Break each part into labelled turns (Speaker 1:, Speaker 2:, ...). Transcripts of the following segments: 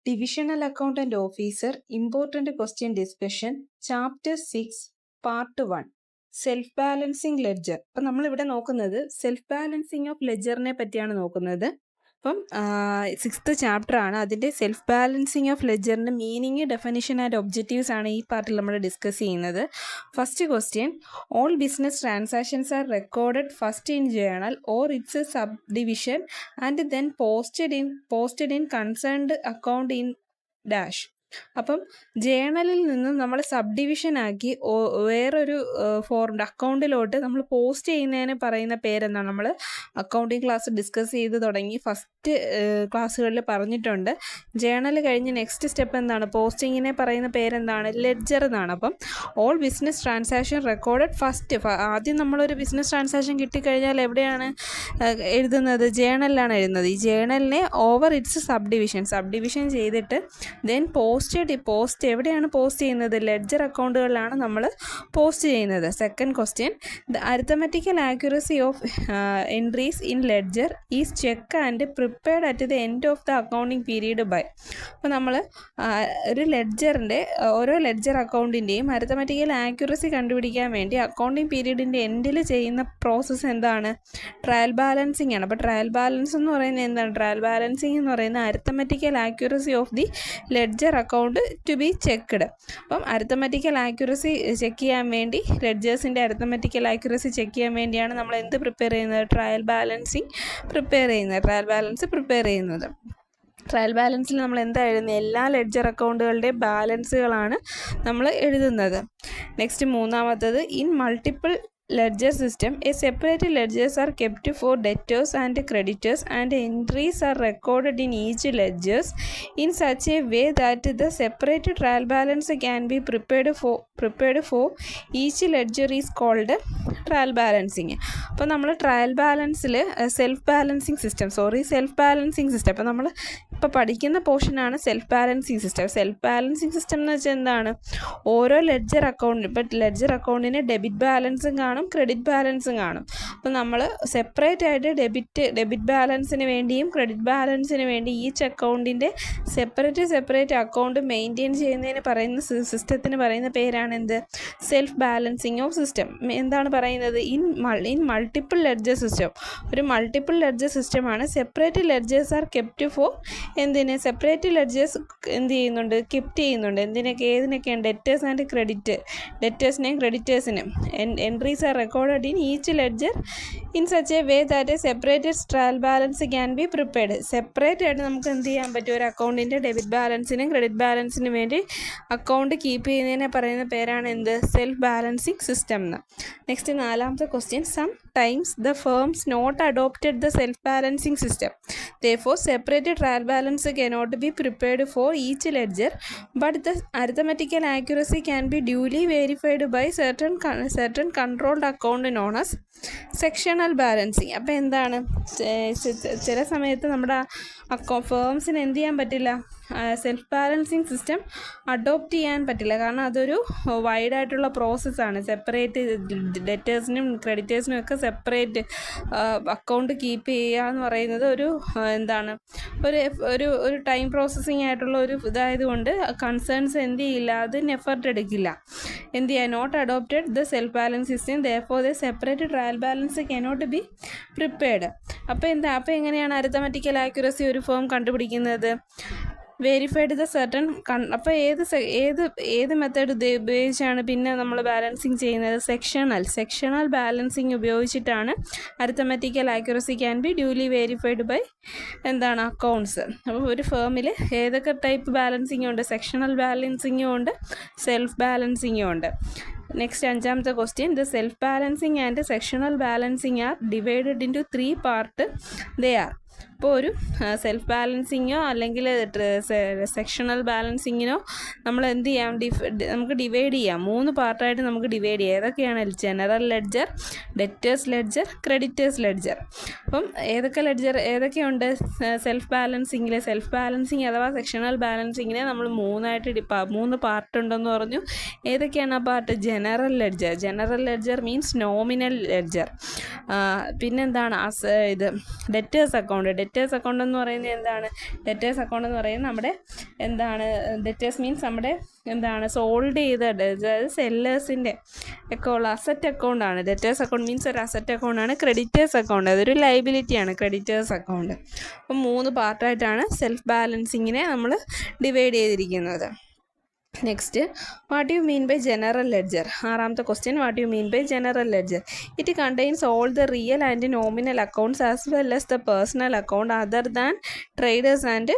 Speaker 1: Divisional Accountant Officer, Important Question Discussion, Chapter 6, Part 1, Self-Balancing Ledger. അപ്പം നമ്മളിവിടെ നോക്കുന്നത് self balancing of ലെഡ്ജറിനെ പറ്റിയാണ് നോക്കുന്നത്. അപ്പം 6th ചാപ്റ്റർ ആണ്. അതിൻ്റെ സെൽഫ് ബാലൻസിങ് ഓഫ് ലെഡ്ജറിൻ്റെ മീനിങ്, ഡെഫിനിഷൻ ആൻഡ് ഒബ്ജക്റ്റീവ്സ് ആണ് ഈ പാർട്ടിൽ നമ്മൾ ഡിസ്കസ് ചെയ്യുന്നത്. First question, all business transactions are recorded first in journal or its a sub division and then posted in concerned account in dash. അപ്പം ജേണലിൽ നിന്നും നമ്മൾ സബ് ഡിവിഷൻ ആക്കി വേറൊരു അക്കൗണ്ടിലോട്ട് നമ്മൾ പോസ്റ്റ് ചെയ്യുന്നതിന് പറയുന്ന പേരെന്താണ്? നമ്മൾ അക്കൗണ്ടിങ് ക്ലാസ് ഡിസ്കസ് ചെയ്ത് തുടങ്ങി ഫസ്റ്റ് ക്ലാസ്സുകളിൽ പറഞ്ഞിട്ടുണ്ട്. ജേണൽ കഴിഞ്ഞ് നെക്സ്റ്റ് സ്റ്റെപ്പ് എന്താണ്? പോസ്റ്റിങ്ങിനെ പറയുന്ന പേരെന്താണ്? ലെഡ്ജർ എന്നാണ്. അപ്പം all business transaction recorded first, ആദ്യം നമ്മളൊരു ബിസിനസ് ട്രാൻസാക്ഷൻ കിട്ടിക്കഴിഞ്ഞാൽ എവിടെയാണ് എഴുതുന്നത്? ജേണലിലാണ് എഴുതുന്നത്. ഈ ജേണലിനെ ഓവർ ഇറ്റ്സ് സബ് ഡിവിഷൻ ചെയ്തിട്ട് ദെൻ പോസ്റ്റ് എവിടെയാണ് പോസ്റ്റ് ചെയ്യുന്നത്? ലെഡ്ജർ അക്കൗണ്ടുകളിലാണ് നമ്മൾ പോസ്റ്റ് ചെയ്യുന്നത്. Second question, the arithmetical accuracy of entries in ledger is check and prepared at the end of the accounting period by. അപ്പോൾ നമ്മൾ ഒരു ലെഡ്ജറിൻ്റെ ഓരോ ലെഡ്ജർ അക്കൗണ്ടിൻ്റെയും അരിത്തമെറ്റിക്കൽ ആക്യുറസി കണ്ടുപിടിക്കാൻ വേണ്ടി അക്കൗണ്ടിങ് പീരീഡിൻ്റെ എൻഡിൽ ചെയ്യുന്ന പ്രോസസ്സ് എന്താണ്? ട്രയൽ ബാലൻസിങ് ആണ്. അപ്പോൾ ട്രയൽ ബാലൻസ് എന്ന് പറയുന്നത് എന്താണ്? ട്രയൽ ബാലൻസിങ് എന്ന് പറയുന്നത് arithmetical accuracy of the ledger account to be checked. അപ്പം അരിത്തമെറ്റിക്കൽ ആക്യുറസി ചെക്ക് ചെയ്യാൻ വേണ്ടി, ലെഡ്ജേഴ്സിൻ്റെ അരിത്തമെറ്റിക്കൽ ആക്യുറസി ചെക്ക് ചെയ്യാൻ വേണ്ടിയാണ് നമ്മൾ എന്ത് പ്രിപ്പയർ ചെയ്യുന്നത്? ട്രയൽ ബാലൻസ് പ്രിപ്പയർ ചെയ്യുന്നത്. ട്രയൽ ബാലൻസിൽ നമ്മൾ എന്താ എഴുതുന്നത്? എല്ലാ ലെഡ്ജർ അക്കൗണ്ടുകളുടെയും ബാലൻസുകളാണ് നമ്മൾ എഴുതുന്നത്. നെക്സ്റ്റ് മൂന്നാമത്തത്, in multiple ledger system, a separate ledgers are kept for debtors and creditors and entries are recorded in each ledgers in such a way that the separate trial balance can be prepared for each ledger is called trial balancing. അപ്പോൾ നമ്മൾ trial ബാലൻസിൽ self balancing system അപ്പോൾ നമ്മൾ ഇപ്പോൾ പഠിക്കുന്ന പോർഷനാണ് self balancing system എന്ന് വെച്ചാൽ എന്താണ്? ഓരോ ലെഡ്ജർ അക്കൗണ്ടിന്, ഇപ്പോൾ ലെഡ്ജർ അക്കൗണ്ടിന് ഡെബിറ്റ് ബാലൻസും കാണും, ക്രെഡിറ്റ് ബാലൻസും കാണും. അപ്പോൾ നമ്മൾ സെപ്പറേറ്റ് ആയിട്ട് ഡെബിറ്റ് ബാലൻസിന് വേണ്ടിയും ക്രെഡിറ്റ് ബാലൻസിന് വേണ്ടി ഈച്ച് അക്കൗണ്ടിൻ്റെ സെപ്പറേറ്റ് അക്കൗണ്ട് മെയിൻറ്റെയിൻ ചെയ്യുന്നതിന് പറയുന്ന സിസ്റ്റത്തിന് പറയുന്ന പേരാണ് എന്ത്? Self balancing of system. എന്താണ് പറയുന്നത്? ഇൻ മൾട്ടിപ്പിൾ ലെഡ്ജർ സിസ്റ്റം, ഒരു മൾട്ടിപ്പിൾ ലെഡ്ജർ സിസ്റ്റമാണ്. Separate ledgers are kept for എന്തിന്? സെപ്പറേറ്റ് ലെഡ്ജേഴ്സ് എന്ത് ചെയ്യുന്നുണ്ട്? കെപ്റ്റ് ചെയ്യുന്നുണ്ട്. ഏതിനൊക്കെയാണ്? ഡെറ്റേഴ്സ് ആൻഡ് ഡെറ്റേഴ്സിനെയും ക്രെഡിറ്റേഴ്സിനും. Entries are recorded in each ledger in such a way that a separated trial balance can be prepared. Separate ആയിട്ട് നമുക്ക് എന്ത് ചെയ്യാൻ പറ്റും? ഒരു അക്കൗണ്ടിൻ്റെ ഡെബിറ്റ് ബാലൻസിനും ക്രെഡിറ്റ് ബാലൻസിനും വേണ്ടി അക്കൗണ്ട് കീപ്പ് ചെയ്യുന്നതിനെ പറയുന്ന പേരാണ് എന്ത്? സെൽഫ് ബാലൻസിങ് സിസ്റ്റം എന്ന്. നെക്സ്റ്റ് നാലാമത്തെ question, sometimes the firms not adopted the self balancing system. Therefore, separated trial balance cannot be prepared for each ledger, but the arithmetical accuracy can be duly verified by certain controlled account known as sectional balancing. അപ്പോൾ എന്താണ്? ചില സമയത്ത് നമ്മുടെ ഫേംസിന് എന്ത് ചെയ്യാൻ പറ്റില്ല? Self balancing system adopt ചെയ്യാൻ പറ്റില്ല. കാരണം അതൊരു വൈഡായിട്ടുള്ള പ്രോസസ്സാണ്. സെപ്പറേറ്റ് ഡെറ്റേഴ്സിനും ക്രെഡിറ്റേഴ്സിനും ഒക്കെ സെപ്പറേറ്റ് അക്കൗണ്ട് കീപ്പ് ചെയ്യുക എന്ന് പറയുന്നത് ഒരു എന്താണ്? ഒരു ടൈം പ്രോസസ്സിങ് ആയിട്ടുള്ള ഒരു ഇതായതുകൊണ്ട് കൺസേൺസ് എന്ത് ചെയ്യില്ല? അതിന് എഫർട്ട് എടുക്കില്ല. എന്ത് ചെയ്യുക? Not adopted the self balance system, therefore the separate trial balance cannot be prepared. അപ്പോൾ എങ്ങനെയാണ് അരിത്തമെറ്റിക്കൽ ആക്യുറസി ഒരു ഫേം കണ്ടുപിടിക്കുന്നത്? വെരിഫൈഡ് ദ സർട്ടൺ അപ്പോൾ ഏത് മെത്തേഡ് ഉപയോഗിച്ചാണ് പിന്നെ നമ്മൾ ബാലൻസിങ് ചെയ്യുന്നത്? സെക്ഷണൽ ബാലൻസിങ് ഉപയോഗിച്ചിട്ടാണ് arithmetical accuracy can be duly verified by എന്താണ്? അക്കൗണ്ട്സ്. അപ്പോൾ ഒരു ഫേമിൽ ഏതൊക്കെ ടൈപ്പ് ബാലൻസിങ് ഉണ്ട്? സെക്ഷണൽ ബാലൻസിങ്ങും ഉണ്ട്, സെൽഫ് ബാലൻസിങ്ങും ഉണ്ട്. നെക്സ്റ്റ് അഞ്ചാമത്തെ question, the self balancing and sectional balancing R divided into 3 part. They are. അപ്പോൾ ഒരു സെൽഫ് ബാലൻസിങ്ങോ അല്ലെങ്കിൽ സെക്ഷണൽ ബാലൻസിങ്ങിനോ നമ്മൾ എന്ത് ചെയ്യാം? നമുക്ക് ഡിവൈഡ് ചെയ്യാം. 3 പാർട്ടായിട്ട് നമുക്ക് ഡിവൈഡ് ചെയ്യാം. ഏതൊക്കെയാണ്? General ledger, debtors ledger, creditors ledger. അപ്പം ഏതൊക്കെയുണ്ട് സെൽഫ് ബാലൻസിങ് അഥവാ സെക്ഷണൽ ബാലൻസിങ്ങിനെ നമ്മൾ 3 പാർട്ടുണ്ടെന്ന് പറഞ്ഞു. ഏതൊക്കെയാണ് ആ part? General ledger means nominal ledger. പിന്നെന്താണ്? ഡെറ്റേഴ്സ് അക്കൗണ്ട് എന്ന് പറയുന്നത് എന്താണ്? ഡെറ്റേഴ്സ് അക്കൗണ്ട് എന്ന് പറയുന്നത് നമ്മുടെ എന്താണ് ഡെറ്റേഴ്സ് മീൻസ് നമ്മുടെ എന്താണ് സോൾഡ് ചെയ്ത, അതായത് സെല്ലേഴ്സിൻ്റെ ഒക്കെ ഉള്ള അസറ്റ് അക്കൗണ്ടാണ്. ഡെറ്റേഴ്സ് അക്കൗണ്ട് മീൻസ് ഒരു അസറ്റ് അക്കൗണ്ടാണ്. ക്രെഡിറ്റേഴ്സ് അക്കൗണ്ട് അതൊരു ലയബിലിറ്റിയാണ്, ക്രെഡിറ്റേഴ്സ് അക്കൗണ്ട്. അപ്പം 3 പാർട്ടായിട്ടാണ് സെൽഫ് ബാലൻസിങ്ങിനെ നമ്മൾ ഡിവൈഡ് ചെയ്തിരിക്കുന്നത്. Next, what you mean by general ledger? 6ാമത്തെ question, what you mean by general ledger? It contains all the real and nominal accounts as well as the personal account other than traders and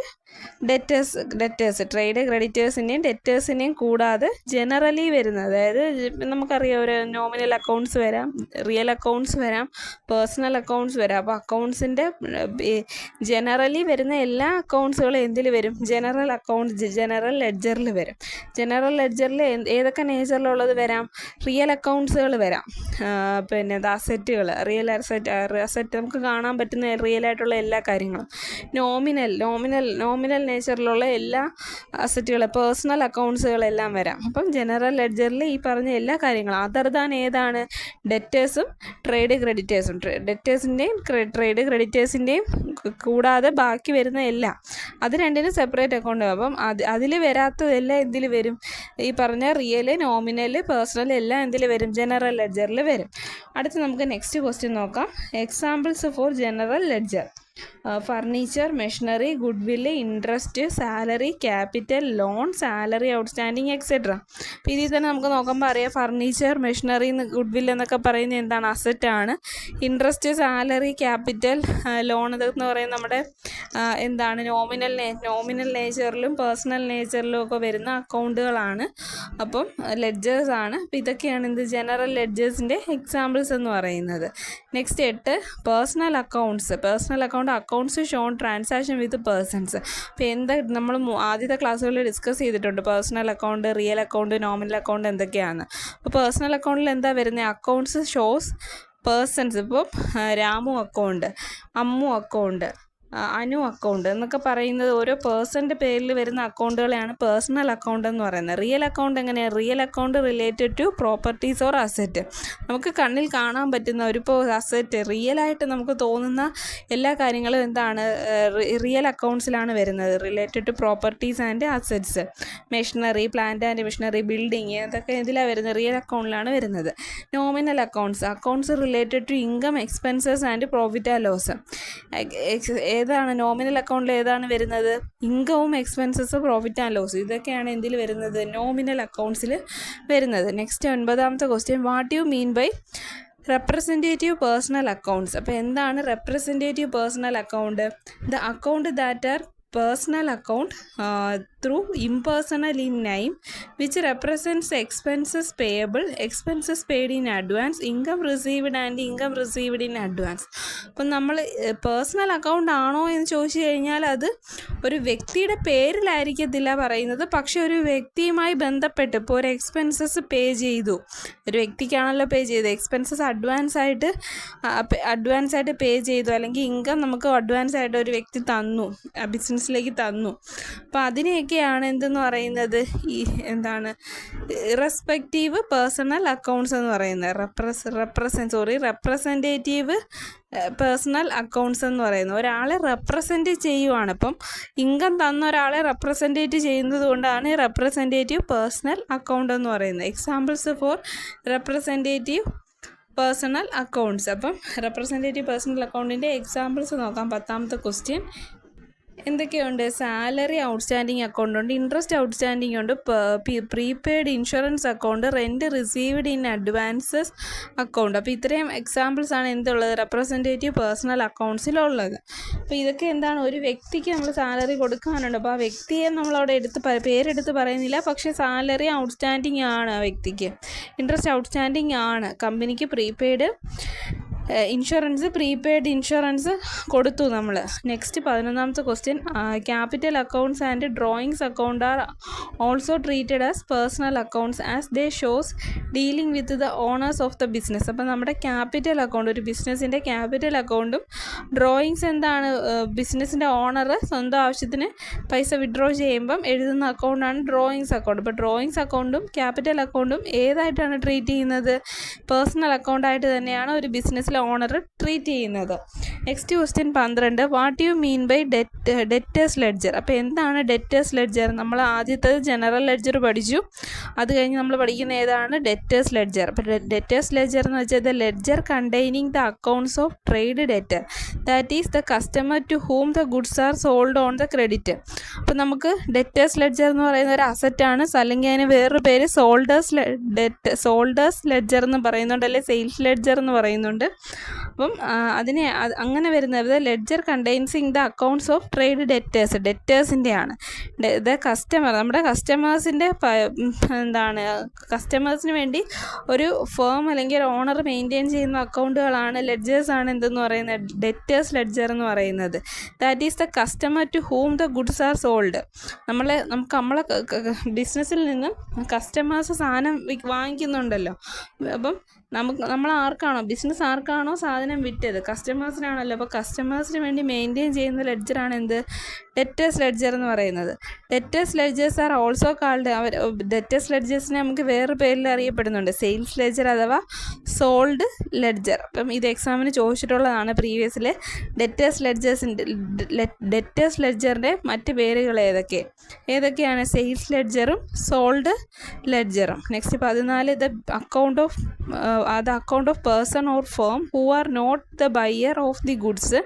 Speaker 1: debtors. Trade ക്രെഡിറ്റേഴ്സിൻ്റെയും ഡെറ്റേഴ്സിനെയും കൂടാതെ generally വരുന്നത്, അതായത് നമുക്കറിയാം ഒരു nominal accounts വരാം, real accounts വരാം, personal accounts വരാം. അപ്പോൾ അക്കൗണ്ട്സിൻ്റെ ജനറലി വരുന്ന എല്ലാ അക്കൗണ്ട്സുകളും എന്തിൽ വരും? ജനറൽ ലെഡ്ജറിൽ വരും. ജനറൽ ലെഡ്ജറിൽ ഏതൊക്കെ നേച്ചറിലുള്ളത് വരാം? റിയൽ അക്കൗണ്ട്സുകൾ വരാം, പിന്നെ അസറ്റുകൾ, റിയൽ അസറ്റ് നമുക്ക് കാണാൻ പറ്റുന്ന റിയൽ ആയിട്ടുള്ള എല്ലാ കാര്യങ്ങളും. നോമിനൽ നേച്ചറിലുള്ള എല്ലാ അസറ്റുകളും, പേഴ്സണൽ അക്കൗണ്ട്സുകളെല്ലാം വരാം. അപ്പം ജനറൽ ലെഡ്ജറിൽ ഈ പറഞ്ഞ എല്ലാ കാര്യങ്ങളും അതർ ദാൻ ഏതാണ്? ഡെറ്റേഴ്സും ട്രേഡ് ക്രെഡിറ്റേഴ്സും. ഡെറ്റേഴ്സിൻ്റെയും ട്രേഡ് ക്രെഡിറ്റേഴ്സിൻ്റെയും കൂടാതെ ബാക്കി വരുന്ന എല്ലാം, അത് രണ്ടിനും സെപ്പറേറ്റ് അക്കൗണ്ട്. അപ്പം അതിൽ വരാത്തതെല്ലാം എന്തിൽ വരും? ഈ പറഞ്ഞ റിയൽ, നോമിനൽ, പേഴ്സണൽ എല്ലാം എന്തിൽ വരും? ജനറൽ ലെഡ്ജറിൽ വരും. അടുത്ത് നമുക്ക് നെക്സ്റ്റ് ക്വസ്റ്റ്യൻ നോക്കാം. Examples for general ledger: furniture, machinery, goodwill, interest, salary, capital, loan, salary outstanding etcetera. അപ്പോൾ ഇതിൽ തന്നെ നമുക്ക് നോക്കുമ്പോൾ അറിയാം, ഫർണിച്ചർ, മെഷീനറി, ഗുഡ് വില്ല് എന്നൊക്കെ പറയുന്നത് എന്താണ്? അസറ്റാണ്. ഇൻട്രസ്റ്റ്, സാലറി, ക്യാപിറ്റൽ, ലോൺ ഇതെന്ന് പറയുന്നത് നമ്മുടെ എന്താണ്? നോമിനൽ നേച്ചറിലും പേഴ്സണൽ നേച്ചറിലും ഒക്കെ വരുന്ന അക്കൗണ്ടുകളാണ്. അപ്പം ലെഡ്ജേഴ്സാണ്. അപ്പോൾ ഇതൊക്കെയാണ് എന്ത്? ജനറൽ ലെഡ്ജേഴ്സിൻ്റെ എക്സാമ്പിൾസ് എന്ന് പറയുന്നത്. Next 8, personal accounts. Accounts shown transaction with persons. അപ്പോൾ എന്താ നമ്മൾ ആദ്യത്തെ ക്ലാസ്സുകളിൽ ഡിസ്കസ് ചെയ്തിട്ടുണ്ട്, personal account, real account, nominal account എന്തൊക്കെയാണ്. അപ്പോൾ പേഴ്സണൽ അക്കൗണ്ടിൽ എന്താ വരുന്നത്? Accounts shows persons. ഇപ്പോൾ Ramu account, Ammu account, Anu account എന്നൊക്കെ പറയുന്നത് ഓരോ പേഴ്സൻ്റെ പേരിൽ വരുന്ന അക്കൗണ്ടുകളെയാണ് പേഴ്സണൽ അക്കൗണ്ട് എന്ന് പറയുന്നത്. റിയൽ അക്കൗണ്ട് എങ്ങനെയാണ്? Real account related to properties or asset. നമുക്ക് കണ്ണിൽ കാണാൻ പറ്റുന്ന ഒരു അസറ്റ്, റിയലായിട്ട് നമുക്ക് തോന്നുന്ന എല്ലാ കാര്യങ്ങളും എന്താണ്? റിയൽ അക്കൗണ്ട്സിലാണ് വരുന്നത്, related to properties and assets. Machinery, plant and machinery, building ഇതൊക്കെ എന്തിലാണ് വരുന്നത്? റിയൽ അക്കൗണ്ടിലാണ് വരുന്നത്. Nominal accounts related to income, expenses and profit and loss. ഏതാണ് നോമിനൽ അക്കൗണ്ടിൽ ഏതാണ് വരുന്നത്? ഇൻകവും എക്സ്പെൻസസ്, പ്രോഫിറ്റ് ആൻഡ് ലോസ് ഇതൊക്കെയാണ് എന്തിൽ വരുന്നത്? നോമിനൽ അക്കൗണ്ട്സിൽ വരുന്നത്. നെക്സ്റ്റ് 9ാമത്തെ question, what you mean by representative personal accounts? അപ്പോൾ എന്താണ് representative personal account? The account that are personal account through impersonal in name which represents expenses payable, expenses paid in advance, income received and income received in advance. അപ്പം നമ്മൾ personal account ആണോ എന്ന് ചോദിച്ചു കഴിഞ്ഞാൽ അത് ഒരു വ്യക്തിയുടെ പേരിലായിരിക്കത്തില്ല പറയുന്നത്, പക്ഷെ ഒരു വ്യക്തിയുമായി ബന്ധപ്പെട്ട് ഇപ്പോൾ ഒരു എക്സ്പെൻസസ് പേ ചെയ്തു, ഒരു വ്യക്തിക്കാണല്ലോ പേ ചെയ്തത്, എക്സ്പെൻസസ് അഡ്വാൻസ് ആയിട്ട് പേ ചെയ്തു, അല്ലെങ്കിൽ ഇൻകം നമുക്ക് അഡ്വാൻസ് ആയിട്ട് ഒരു വ്യക്തി തന്നു, ബിസിനസ്സിലേക്ക് തന്നു. അപ്പോൾ അതിനെയൊക്കെയാണ് എന്തെന്ന് പറയുന്നത്? ഈ എന്താണ് റെസ്പെക്റ്റീവ് പേഴ്സണൽ അക്കൗണ്ട്സ് എന്ന് പറയുന്നത്. റെപ്രസെൻറ്റേറ്റീവ് പേഴ്സണൽ അക്കൗണ്ട്സ് എന്ന് പറയുന്നത് ഒരാളെ റെപ്രസെൻറ്റ് ചെയ്യുവാണ്. അപ്പം ഇൻകം തന്ന ഒരാളെ റെപ്രസെൻറ്റേറ്റ് ചെയ്യുന്നത് കൊണ്ടാണ് റെപ്രസെൻറ്റേറ്റീവ് പേഴ്സണൽ അക്കൗണ്ട് എന്ന് പറയുന്നത്. Examples for representative personal accounts. അപ്പം റെപ്രസെൻറ്റേറ്റീവ് പേഴ്സണൽ അക്കൗണ്ടിൻ്റെ എക്സാമ്പിൾസ് നോക്കാം. 10ാമത്തെ ക്വസ്റ്റ്യൻ എന്തൊക്കെയുണ്ട്? സാലറി ഔട്ട്സ്റ്റാൻഡിങ് അക്കൗണ്ട് ഉണ്ട്, ഇൻട്രസ്റ്റ് ഔട്ട്സ്റ്റാൻഡിങ് ഉണ്ട്, prepaid insurance account, rent received in advances account. അപ്പോൾ ഇത്രയും എക്സാമ്പിൾസാണ് എന്തുള്ളത്? Representative personal അക്കൗണ്ട്സിലുള്ളത്. അപ്പോൾ ഇതൊക്കെ എന്താണ്? ഒരു വ്യക്തിക്ക് നമ്മൾ സാലറി കൊടുക്കാനുണ്ട്, അപ്പോൾ ആ വ്യക്തിയെ നമ്മളവിടെ പേരെടുത്ത് പറയുന്നില്ല, പക്ഷേ സാലറി ഔട്ട്സ്റ്റാൻഡിങ് ആണ് ആ വ്യക്തിക്ക്, ഇൻട്രസ്റ്റ് ഔട്ട്സ്റ്റാൻഡിങ് ആണ്. കമ്പനിക്ക് പ്രീപെയ്ഡ് ഇൻഷുറൻസ് കൊടുത്തു നമ്മൾ. നെക്സ്റ്റ് 11ാമത്തെ question, capital accounts and drawings account are also treated as personal accounts as they shows dealing with the owners of the business. അപ്പോൾ നമ്മുടെ ക്യാപിറ്റൽ അക്കൗണ്ട്, ഒരു ബിസിനസ്സിൻ്റെ ക്യാപിറ്റൽ അക്കൗണ്ടും ഡ്രോയിങ്സ് എന്താണ്? ബിസിനസ്സിൻ്റെ ഓണർ സ്വന്തം ആവശ്യത്തിന് പൈസ വിഡ്രോ ചെയ്യുമ്പം എഴുതുന്ന അക്കൗണ്ടാണ് ഡ്രോയിങ്സ് അക്കൗണ്ട്. അപ്പോൾ ഡ്രോയിങ്സ് അക്കൗണ്ടും ക്യാപിറ്റൽ അക്കൗണ്ടും ഏതായിട്ടാണ് ട്രീറ്റ് ചെയ്യുന്നത്? പേഴ്സണൽ അക്കൗണ്ടായിട്ട് തന്നെയാണ് ഒരു ബിസിനസ്സിൽ ബിസിനസ്സിലെ ഓണർ ട്രീറ്റ് ചെയ്യുന്നത്. Next question 12. What you mean by debtors ledger? അപ്പോൾ എന്താണ് ഡെറ്റേഴ്സ് ലെഡ്ജർ? നമ്മൾ ആദ്യത്തേത് ജനറൽ ലെഡ്ജർ പഠിച്ചു. അത് കഴിഞ്ഞ് നമ്മൾ പഠിക്കുന്ന ഏതാണ്? Debtors ledger. അപ്പോൾ ഡെറ്റേഴ്സ് ലെഡ്ജർ എന്ന് വെച്ചാൽ the ledger containing the accounts of trade debtor, that is the customer to whom the goods are sold on the credit. അപ്പോൾ നമുക്ക് ഡെറ്റേഴ്സ് ലെഡ്ജർ എന്ന് പറയുന്ന ഒരു അസറ്റാണ്, അല്ലെങ്കിൽ അതിന് വേറൊരു പേര് സോൾഡേഴ്സ് ലെഡ്ജർ എന്ന് പറയുന്നുണ്ട്, അല്ലെങ്കിൽ സെയിൽസ് ലെഡ്ജർ എന്ന് പറയുന്നുണ്ട്. അപ്പം അതിനെ അങ്ങനെ വരുന്നത് ledger containing the accounts of trade ഡെറ്റേഴ്സിൻ്റെയാണ്. ദ കസ്റ്റമർ, നമ്മുടെ കസ്റ്റമേഴ്സിൻ്റെ കസ്റ്റമേഴ്സിന് വേണ്ടി ഒരു ഫേം അല്ലെങ്കിൽ ഒരു ഓണർ മെയിൻറ്റെയിൻ ചെയ്യുന്ന അക്കൗണ്ടുകളാണ് ലെഡ്ജേഴ്സാണ് എന്തെന്ന് പറയുന്നത്? ഡെറ്റേഴ്സ് ലെഡ്ജർ എന്ന് പറയുന്നത്. That is the customer to whom the goods are sold. നമ്മളെ ബിസിനസ്സിൽ നിന്ന് കസ്റ്റമേഴ്സ് സാധനം വാങ്ങിക്കുന്നുണ്ടല്ലോ. അപ്പം നമ്മൾ ബിസിനസ് ആർക്കാണോ സാധനം വിറ്റത്, കസ്റ്റമേഴ്സിനാണല്ലോ. അപ്പോൾ കസ്റ്റമേഴ്സിന് വേണ്ടി മെയിൻറ്റെയിൻ ചെയ്യുന്ന ലെഡ്ജറാണ് എന്ത്? ഡെറ്റേഴ്സ് ലെഡ്ജർ എന്ന് പറയുന്നത്. Debtors ledgers are also called, debtors ലെഡ്ജേഴ്സിനെ നമുക്ക് വേറെ പേരിൽ അറിയപ്പെടുന്നുണ്ട്, സെയിൽസ് ലെഡ്ജർ അഥവാ സോൾഡ് ലെഡ്ജർ. അപ്പം ഇത് എക്സാമിന് ചോദിച്ചിട്ടുള്ളതാണ് പ്രീവിയസിൽ. ഡെറ്റേഴ്സ് ലെഡ്ജറിൻ്റെ മറ്റ് പേരുകൾ ഏതൊക്കെയാണ്? സെയിൽസ് ലെഡ്ജറും സോൾഡ് ലെഡ്ജറും. Next 14. The account of person or firm who are not the buyer of the goods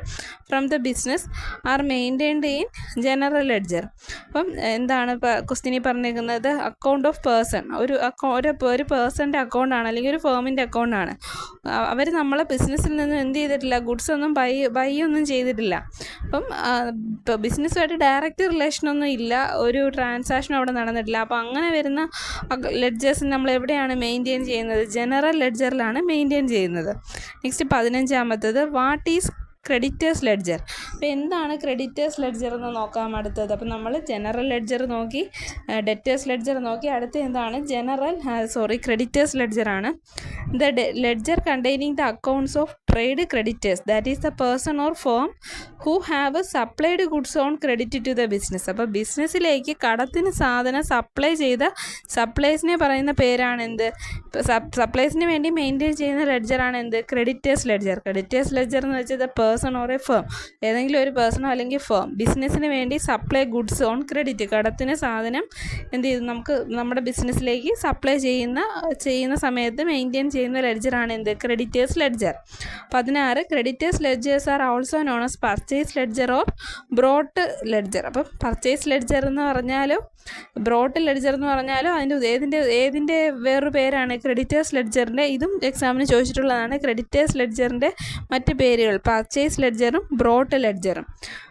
Speaker 1: from the business are maintained in general ledger. അപ്പം എന്താണ് ക്വസ്റ്റ്യനിൽ പറഞ്ഞിരിക്കുന്നത്? അക്കൗണ്ട് ഓഫ് പേഴ്സൺ ഒരു പേഴ്സൻ്റെ അക്കൗണ്ടാണ്, അല്ലെങ്കിൽ ഒരു ഫേമിൻ്റെ അക്കൗണ്ടാണ്. അവർ നമ്മളെ ബിസിനസ്സിൽ നിന്ന് എന്ത് ചെയ്തിട്ടില്ല? ഗുഡ്സ് ഒന്നും ബൈ ഒന്നും ചെയ്തിട്ടില്ല. അപ്പം ബിസിനസ്സുമായിട്ട് ഡയറക്റ്റ് റിലേഷനൊന്നും ഇല്ല, ഒരു ട്രാൻസാക്ഷനും അവിടെ നടന്നിട്ടില്ല. അപ്പോൾ അങ്ങനെ വരുന്ന ലെഡ്ജേഴ്സ് നമ്മൾ എവിടെയാണ് മെയിൻറ്റെയിൻ ചെയ്യുന്നത്? ജനറൽ ലെഡ്ജറിലാണ് മെയിൻറ്റെയിൻ ചെയ്യുന്നത്. Next 15. What is creditors ledger? അപ്പോൾ എന്താണ് ക്രെഡിറ്റേഴ്സ് ലെഡ്ജർ എന്ന് നോക്കാം അടുത്തത്. അപ്പോൾ നമ്മൾ ജനറൽ ലെഡ്ജർ നോക്കി, ഡെറ്റേഴ്സ് ലെഡ്ജർ നോക്കി, അടുത്ത് എന്താണ്? ക്രെഡിറ്റേഴ്സ് ലെഡ്ജറാണ്. The ledger containing the accounts of trade creditors, that is the person or firm who have supplied goods on credit to the business. അപ്പോൾ ബിസിനസ്സിലേക്ക് കടത്തിന് സാധനം സപ്ലൈ ചെയ്ത സപ്ലൈസിനെ പറയുന്ന പേരാണ് എന്ത്? സപ്ലൈസിന് വേണ്ടി മെയിൻറ്റെയിൻ ചെയ്യുന്ന ലെഡ്ജറാണ് എന്ത്? Creditors ledger. ക്രെഡിറ്റേഴ്സ് ലെഡ്ജർ എന്ന് വെച്ചാൽ the person or a firm, ഏതെങ്കിലും ഒരു പേഴ്സണോ അല്ലെങ്കിൽ ഫേം ബിസിനസ്സിന് വേണ്ടി സപ്ലൈ ഗുഡ്സ് ഓൺ ക്രെഡിറ്റ്, കടത്തിന് സാധനം എന്ത് ചെയ്തു നമുക്ക് നമ്മുടെ ബിസിനസ്സിലേക്ക് സപ്ലൈ ചെയ്യുന്ന സമയത്ത് മെയിൻറ്റെയിൻ ചെയ്യുന്ന ലെഡ്ജറാണ് എന്ത്? Creditors ledger. 16. Creditors ledgers are also known as purchase ledger or bought ledger. അപ്പം പർച്ചേസ് ലെഡ്ജർ എന്ന് പറഞ്ഞാലും ബ്രോട്ട് ലെഡ്ജർ എന്ന് പറഞ്ഞാലും ഏതിൻ്റെ വേറൊരു പേരാണ്? ക്രെഡിറ്റേഴ്സ് ലെഡ്ജറിൻ്റെ. ഇതും എക്സാമിന് ചോദിച്ചിട്ടുള്ളതാണ്. ക്രെഡിറ്റേഴ്സ് ലെഡ്ജറിൻ്റെ മറ്റ് പേരുകൾ പർച്ചേസ് ലെഡ്ജറും ബ്രോട്ട് ലെഡ്ജറും.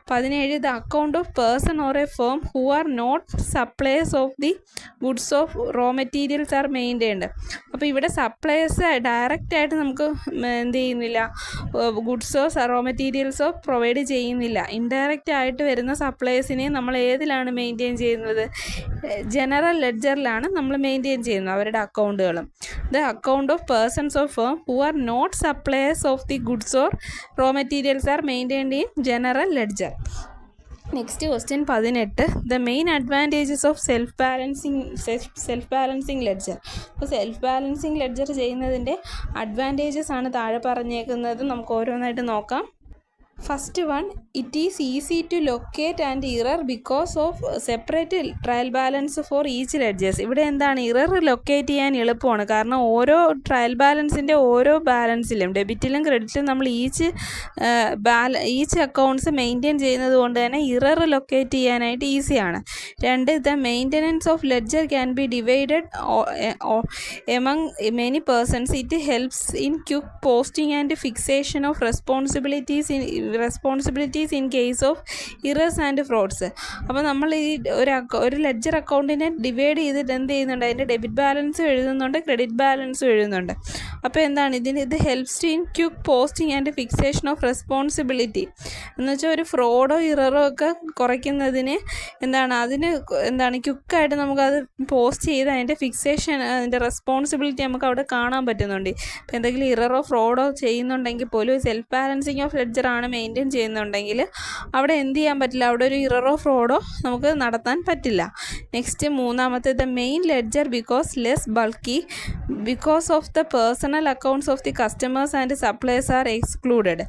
Speaker 1: 17. The account of person or a firm who are not suppliers of the goods of raw materials are maintained. അപ്പോൾ ഇവിടെ സപ്ലയേഴ്സ് ഡയറക്റ്റായിട്ട് നമുക്ക് എന്ത് ചെയ്യുന്നില്ല? ഗുഡ്സോ റോ മെറ്റീരിയൽസോ പ്രൊവൈഡ് ചെയ്യുന്നില്ല. ഇൻഡയറക്റ്റ് ആയിട്ട് വരുന്ന സപ്ലയേഴ്സിനെ നമ്മൾ ഏതിലാണ് മെയിൻറ്റെയിൻ ചെയ്യുന്നത്? ജനറൽ ലെഡ്ജറിലാണ് നമ്മൾ മെയിൻറ്റെയിൻ ചെയ്യുന്നത് അവരുടെ അക്കൗണ്ടുകളും. The account of persons of firm who are not suppliers of the goods or raw materials are maintained in general ledger. Next question 18. The main advantages of self balancing ledger. അപ്പോൾ self balancing ledger ചെയ്യുന്നതിൻ്റെ advantages ആണ് താഴെ പറഞ്ഞേക്കുന്നത്. നമുക്ക് ഓരോന്നായിട്ട് നോക്കാം. First one, it is easy to locate and error because of separate trial balance for each ledgers. ഇവിടെ എന്താണ്? ഇറർ ലൊക്കേറ്റ് ചെയ്യാൻ എളുപ്പമാണ്. കാരണം ഓരോ ട്രയൽ ബാലൻസിൻ്റെ ഓരോ ബാലൻസിലും ഡെബിറ്റിലും ക്രെഡിറ്റിലും നമ്മൾ ഈച്ച് അക്കൗണ്ട്സ് മെയിൻറ്റെയിൻ ചെയ്യുന്നത് കൊണ്ട് തന്നെ ഇറർ ലൊക്കേറ്റ് ചെയ്യാനായിട്ട് ഈസിയാണ്. 2, the maintenance of ledger can be divided among many persons. It helps in quick posting and fixation of responsibilities in case of errors and frauds. അപ്പോൾ നമ്മൾ ഈ ഒരു ലെഡ്ജർ അക്കൗണ്ടിനെ ഡിവൈഡ് ചെയ്തിട്ട് എന്ത് ചെയ്യുന്നുണ്ട്? അതിൻ്റെ ഡെബിറ്റ് ബാലൻസും എഴുതുന്നുണ്ട്, ക്രെഡിറ്റ് ബാലൻസും എഴുതുന്നുണ്ട്. അപ്പോൾ എന്താണ് ഇത് helps in quick posting and fixation of responsibility എന്ന് വെച്ചാൽ ഒരു ഫ്രോഡോ ഇററോ ഒക്കെ കുറയ്ക്കുന്നതിന് എന്താണ് അതിന് എന്താണ് ക്വിക്കായിട്ട് നമുക്കത് പോസ്റ്റ് ചെയ്ത് അതിൻ്റെ ഫിക്സേഷൻ അതിൻ്റെ റെസ്പോൺസിബിലിറ്റി നമുക്ക് അവിടെ കാണാൻ പറ്റുന്നുണ്ട്. ഇപ്പോൾ എന്തെങ്കിലും ഇററോ ഫ്രോഡോ ചെയ്യുന്നുണ്ടെങ്കിൽ പോലും സെൽഫ് ബാലൻസിങ് ഓഫ് ലെഡ്ജർ ആണ് മെയിൻറ്റെയിൻ ചെയ്യുന്നുണ്ടെങ്കിൽ അവിടെ എന്ത് ചെയ്യാൻ പറ്റില്ല, അവിടെ ഒരു ഇററോ ഫ്രോഡോ നമുക്ക് നടത്താൻ പറ്റില്ല. നെക്സ്റ്റ് മൂന്നാമത്തെ, the main ledger because less bulky because of the personal accounts of the customers and supplies are excluded.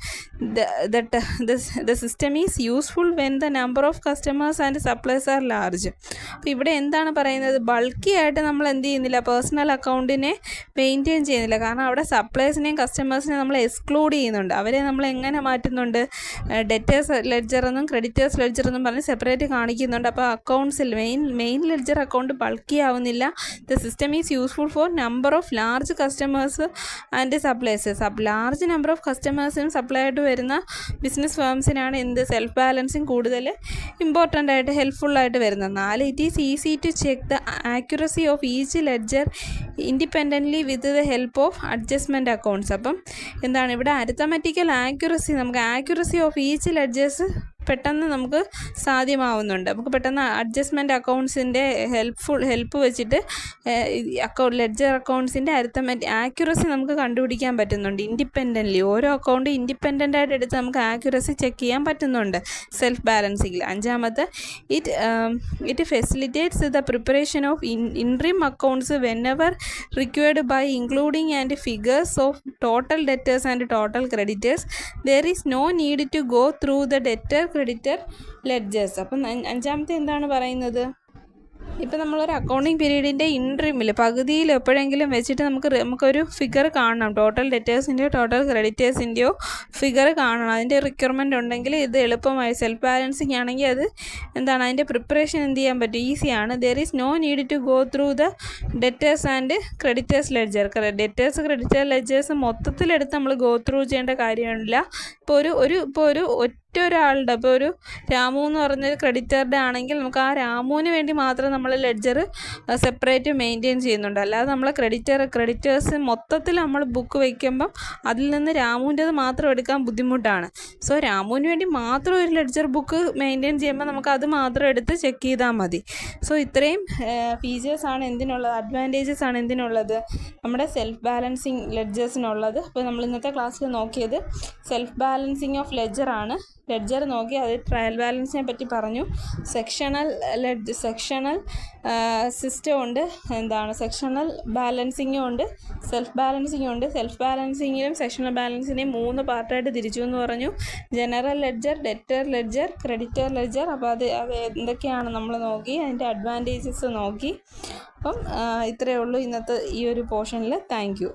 Speaker 1: The system is useful when the number of customers and supplies are large. അപ്പോൾ ഇവിടെ എന്താണ് പറയുന്നത്, bulky ആയിട്ട് നമ്മൾ എന്ത് ചെയ്യുന്നില്ല, personal അക്കൗണ്ടിനെ maintain ചെയ്യുന്നില്ല. കാരണം അവിടെ സപ്ലൈസിനെയും കസ്റ്റമേഴ്സിനെയും നമ്മൾ എക്സ്ക്ലൂഡ് ചെയ്യുന്നുണ്ട്. അവരെ നമ്മൾ എങ്ങനെ മാറ്റുന്നുണ്ട്, ഡെറ്റേഴ്സ് ലെഡ്ജർ എന്നും ക്രെഡിറ്റേഴ്സ് ലെഡ്ജർ എന്നും പറഞ്ഞ് സെപ്പറേറ്റ് കാണിക്കുന്നുണ്ട്. അപ്പോൾ അക്കൗണ്ട്സിൽ മെയിൻ ലെഡ്ജർ അക്കൗണ്ട് ബൾക്കി ആവുന്നില്ല. The system is useful for number of large customers and suppliers. Large number of കസ്റ്റമേഴ്സിനും സപ്ലൈ ആയിട്ട് വരുന്ന ബിസിനസ് ഫേംസിനാണ് എന്ത് സെൽഫ് ബാലൻസിങ് കൂടുതൽ ഇമ്പോർട്ടൻ്റ് ആയിട്ട് ഹെൽപ്ഫുള്ളായിട്ട് വരുന്നത്. 4, it is easy to check the accuracy of each ledger independently with the help of adjustment accounts. അപ്പം എന്താണ് ഇവിടെ അരിത്തമെറ്റിക്കൽ ആക്യുറസി, നമുക്ക് ആക്യുറസി ഓഫ് ഈച്ച് ലെഡ്ജേഴ്സ് പെട്ടെന്ന് നമുക്ക് സാധ്യമാവുന്നുണ്ട്. നമുക്ക് പെട്ടെന്ന് അഡ്ജസ്റ്റ്മെൻറ്റ് അക്കൗണ്ട്സിൻ്റെ ഹെൽപ്പ് വെച്ചിട്ട് ലെഡ്ജർ അക്കൗണ്ട്സിൻ്റെ ആക്യുറസി നമുക്ക് കണ്ടുപിടിക്കാൻ പറ്റുന്നുണ്ട് ഇൻഡിപെൻഡൻ്റ്ലി. ഓരോ അക്കൗണ്ട് ഇൻഡിപെൻഡൻ്റ് ആയിട്ട് എടുത്ത് നമുക്ക് ആക്യുറസി ചെക്ക് ചെയ്യാൻ പറ്റുന്നുണ്ട് സെൽഫ് ബാലൻസിങ്ങിൽ. 5ാമത്തെ, it facilitates the preparation of interim accounts whenever required by including and figures of total debtors and total creditors. There is no need to go through the debtor creditor ledgers. അപ്പം 5ാമത്തെ എന്താണ് പറയുന്നത്, ഇപ്പോൾ നമ്മളൊരു accounting പീരീഡിൻ്റെ ഇൻട്രീമിൽ പകുതിയിൽ എപ്പോഴെങ്കിലും വെച്ചിട്ട് നമുക്കൊരു ഫിഗർ കാണണം, ടോട്ടൽ ഡെറ്റേഴ്സിൻ്റെയോ ടോട്ടൽ ക്രെഡിറ്റേഴ്സിൻ്റെയോ ഫിഗർ കാണണം. അതിൻ്റെ റിക്വയർമെൻ്റ് ഉണ്ടെങ്കിൽ ഇത് എളുപ്പമായി, സെൽഫ് ബാലൻസിങ് ആണെങ്കിൽ അത് എന്താണ് അതിൻ്റെ പ്രിപ്പറേഷൻ എന്ത് ചെയ്യാൻ പറ്റും, ഈസിയാണ്. There is no need to go through the debtors and creditors ledger. Debtors creditor ledgers മൊത്തത്തിലെടുത്ത് നമ്മൾ ഗോ ത്രൂ ചെയ്യേണ്ട കാര്യമില്ല. ഇപ്പോൾ ഒരു ഒരാളുടെ, ഇപ്പോൾ ഒരു രാമു എന്ന് പറഞ്ഞൊരു ക്രെഡിറ്ററുടെ ആണെങ്കിൽ നമുക്ക് ആ രാമുവിന് വേണ്ടി മാത്രം നമ്മൾ ലെഡ്ജർ സെപ്പറേറ്റ് മെയിൻറ്റെയിൻ ചെയ്യുന്നുണ്ട്. അല്ലാതെ നമ്മൾ ക്രെഡിറ്റേഴ്സ് മൊത്തത്തിൽ നമ്മൾ ബുക്ക് വയ്ക്കുമ്പം അതിൽ നിന്ന് രാമുവിൻ്റെത് മാത്രം എടുക്കാൻ ബുദ്ധിമുട്ടാണ്. സോ രാമുവിന് വേണ്ടി മാത്രം ഒരു ലെഡ്ജർ ബുക്ക് മെയിൻറ്റെയിൻ ചെയ്യുമ്പോൾ നമുക്ക് അത് മാത്രം എടുത്ത് ചെക്ക് ചെയ്താൽ മതി. സോ ഇത്രയും ഫീച്ചേഴ്സാണ് എന്തിനുള്ളത്, അഡ്വാൻറ്റേജസ് ആണ് എന്തിനുള്ളത്, നമ്മുടെ സെൽഫ് ബാലൻസിങ് ലെഡ്ജേഴ്സിനുള്ളത്. അപ്പോൾ നമ്മൾ ഇന്നത്തെ ക്ലാസ്സിൽ നോക്കിയത് സെൽഫ് ബാലൻസിങ് ഓഫ് ലെഡ്ജർ ആണ്. ലെഡ്ജർ നോക്കി, അത് ട്രയൽ ബാലൻസിനെ പറ്റി പറഞ്ഞു. സെക്ഷണൽ സിസ്റ്റം ഉണ്ട്, എന്താണ് സെക്ഷണൽ ബാലൻസിങ്ങും ഉണ്ട്, സെൽഫ് ബാലൻസിങ്ങും ഉണ്ട്. സെൽഫ് ബാലൻസിങ്ങിലും സെക്ഷണൽ ബാലൻസിനെയും 3 പാർട്ടായിട്ട് തിരിച്ചു എന്ന് പറഞ്ഞു. General ledger, debtor ledger, creditor ledger. അപ്പോൾ അത് എന്തൊക്കെയാണ് നമ്മൾ നോക്കി, അതിൻ്റെ അഡ്വാൻറ്റേജസ് നോക്കി. അപ്പം ഇത്രയേ ഉള്ളൂ ഇന്നത്തെ ഈ ഒരു പോർഷനിൽ. Thank you.